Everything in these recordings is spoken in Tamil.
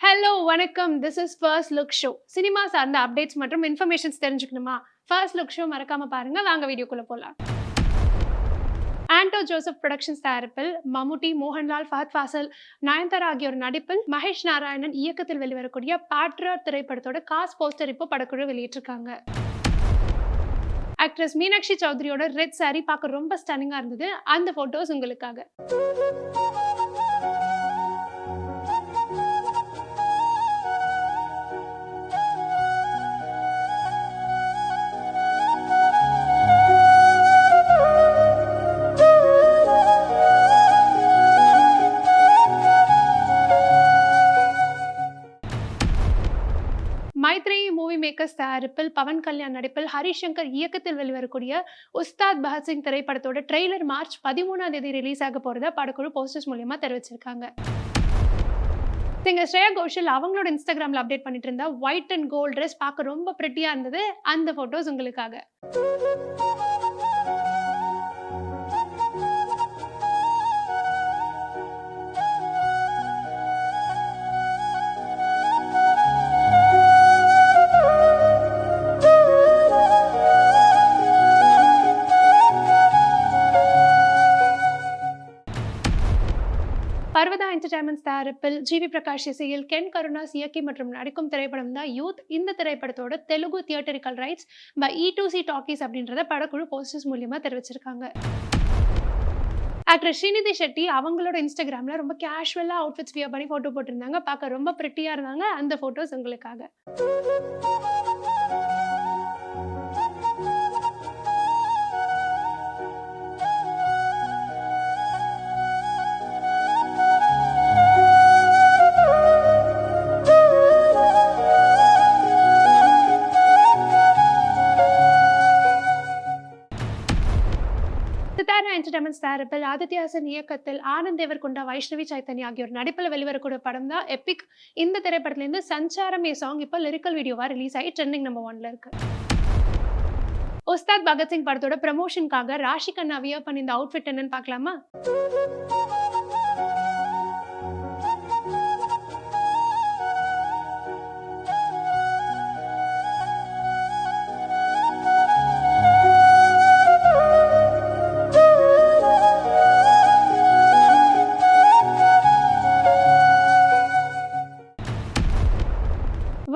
ஹலோ வணக்கம். This is first look show. Cinema சார்ந்த அப்டேட்ஸ் மற்றும் இன்ஃபர்மேஷன்ஸ் தெரிஞ்சுக்கணுமா? ஃபர்ஸ்ட் லுக் ஷோ மறக்காம பாருங்க. வாங்க வீடியோக்குள்ள போலாம். ஆண்டோ ஜோசப் புரொடக்ஷன்ஸ் தயாரிப்பில் மம்முட்டி, மோகன்லால், ஃபஹத் ஃபாசில், நயன்தாரா ஆகியோர் நடிப்பில் மகேஷ் நாராயணன் இயக்கத்தில் வெளிவரக்கூடிய பாட்ரர் திரைப்படத்தோட காஸ்ட் போஸ்டர் இப்போ படக்குழு வெளியிட்டிருக்காங்க. ஆக்ட்ரஸ் மீனாட்சி சௌத்ரியோட ரெட் சாரி பார்க்க ரொம்ப ஸ்டன்னிங்கா இருந்தது. அந்த போட்டோஸ் உங்களுக்காக. மைத்ரேயி மூவி மேக்கர்ஸ் தயாரிப்பில் பவன் கல்யாண் நடிப்பில் ஹரிஷ் சங்கர் இயக்கத்தில் வெளிவரக்கூடிய உஸ்தாத் பகத்சிங் திரைப்படத்தோட ட்ரெய்லர் மார்ச் 13ஆம் தேதி ரிலீஸ் ஆக போறதா படக்குழு போஸ்டர்ஸ் மூலமா தெரிவிச்சிருக்காங்க. சிங்கர் ஸ்ரேயா கோஷல் அவங்களோட இன்ஸ்டாகிராம்ல அப்டேட் பண்ணிட்டு இருந்தா ஒயிட் அண்ட் கோல்ட் ட்ரெஸ் பார்க்க ரொம்ப பிரிட்டியா இருந்தது. அந்த போட்டோஸ் உங்களுக்காக. பர்வதா என்டர்டைன்மெண்ட்ஸ் தயாரிப்பில் ஜிவி பிரகாஷ் இசையில் கென் கருணாஸ் இயக்கி மற்றும் நடிக்கும் திரைப்படம் தான் யூத். இந்த திரைப்படத்தோட Telugu theatrical rights by E2C talkies அப்படின்றத படக்குழு போஸ்டர்ஸ் மூலியமா தெரிவிச்சிருக்காங்க. ஆக்ட்ரஸ் ஸ்ரீநிதி ஷெட்டி அவங்களோட இன்ஸ்டாகிராம்ல ரொம்ப கேஷுவலா அவுட்ஃபிட்ஸ் வியர் பண்ணி போட்டோ போட்டிருந்தாங்க. பார்க்க ரொம்ப பிரிட்டியா இருந்தாங்க. அந்த போட்டோஸ் உங்களுக்காக. சித்தாரா என்டர்டைன்மெண்ட்ஸ் தயாரிப்பில் ஆதித்யாசன் இயக்கத்தில் ஆனந்த் தேவர்கொண்டா, வைஷ்ணவி சைத்தன்யா ஆகியோர் நடிப்பில் வெளிவரக்கூடிய படம் தான் எபிக். இந்த திரைப்படத்திலிருந்து சஞ்சாரம் சாங் இப்போ லிரிக்கல் வீடியோவா ரிலீஸ் ஆகி ட்ரெண்டிங் நம்பர் 1ல இருக்கு. உஸ்தாத் பகத்சிங் படத்தோட ப்ரமோஷனுக்காக ராஷி கண்ணா வியர் பண்ணி இந்த அவுட்ஃபிட் என்னன்னு பார்க்கலாமா?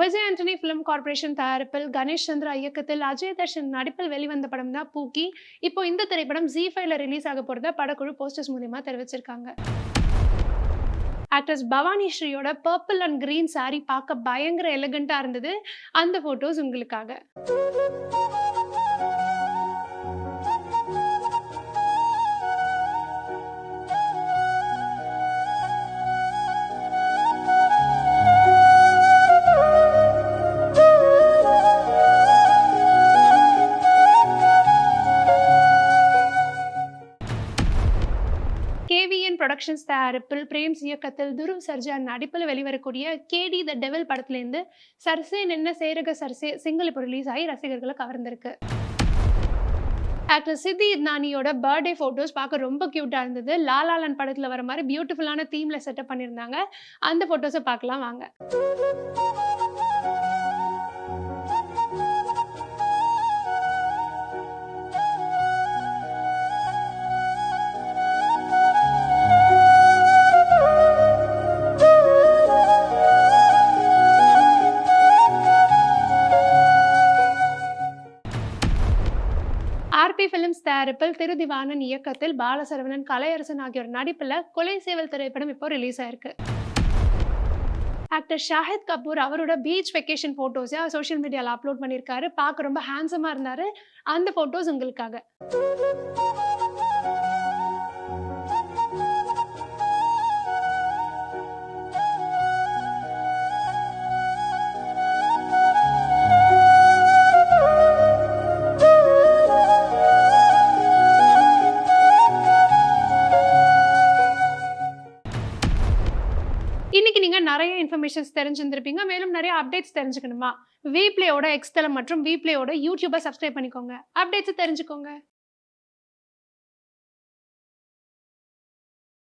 விஜய் ஆண்டனி பிலிம் கார்பரேஷன் தயாரிப்பில் கணேஷ் சந்திரா இயக்கத்தில் அஜய் தர்ஷன் நடிப்பில் வெளிவந்த படம் தான் பூக்கி. இப்போ இந்த திரைப்படம் Z5ல ரிலீஸ் ஆக போறத படக்குழு போஸ்டர்ஸ் மூலமா தெரிவிச்சிருக்காங்க. ஆக்ட்ரஸ் பவானி ஸ்ரீயோட பர்பிள் அண்ட் கிரீன் சாரி பார்க்க பயங்கர எலிகண்டா இருந்தது. அந்த போட்டோஸ் உங்களுக்காக. KVN புரொடக்ஷன்ஸ் தயாரிப்பில் பிரேம்ஸ் இயக்கத்தில் துருவ் சர்ஜா நடிப்பில் வெளிவரக்கூடிய கேடி த டெவில் படத்திலிருந்து சர்சே நின்ன சேரக சர்சே சிங்கிள் இப்போ ரிலீஸ் ஆகி ரசிகர்களை கவர்ந்திருக்கு. ஆக்டர் சித்தி இத்னானியோட பர்த்டே போட்டோஸ் பார்க்க ரொம்ப கியூட்டா இருந்தது. லாலாலன் படத்துல வர மாதிரி பியூட்டிஃபுல்லான தீம்ல செட்டப் பண்ணியிருந்தாங்க. அந்த போட்டோஸை பார்க்கலாம் வாங்க. ஆர்பி பிலிம்ஸ் தயாரிப்பில் திருதிவானன் இயக்கத்தில் பாலசரவணன், கலையரசன் ஆகியோர் நடிப்பில் கொலை சேவல் திரைப்படம் இப்போ ரிலீஸ் ஆயிருக்கு. ஆக்டர் ஷாஹித் கபூர் அவரோட பீச் வெக்கேஷன் போட்டோஸை சோஷியல் மீடியாவில் அப்லோட் பண்ணியிருக்காரு. பார்க்க ரொம்ப ஹேண்ட்ஸமா இருந்தாரு. அந்த போட்டோஸ் உங்களுக்காக. இன்னைக்கு நீங்க நிறைய இன்ஃபர்மேஷன்ஸ் தெரிஞ்சிருந்திருப்பீங்க. மேலும் நிறைய அப்டேட்ஸ் தெரிஞ்சுக்கணுமா? வீப்ளேயோட எக்ஸ் தளம் மற்றும் வீப்ளேயோட யூடியூபை சப்ஸ்கிரைப் பண்ணிக்கோங்க. அப்டேட்ஸ் தெரிஞ்சுக்கோங்க.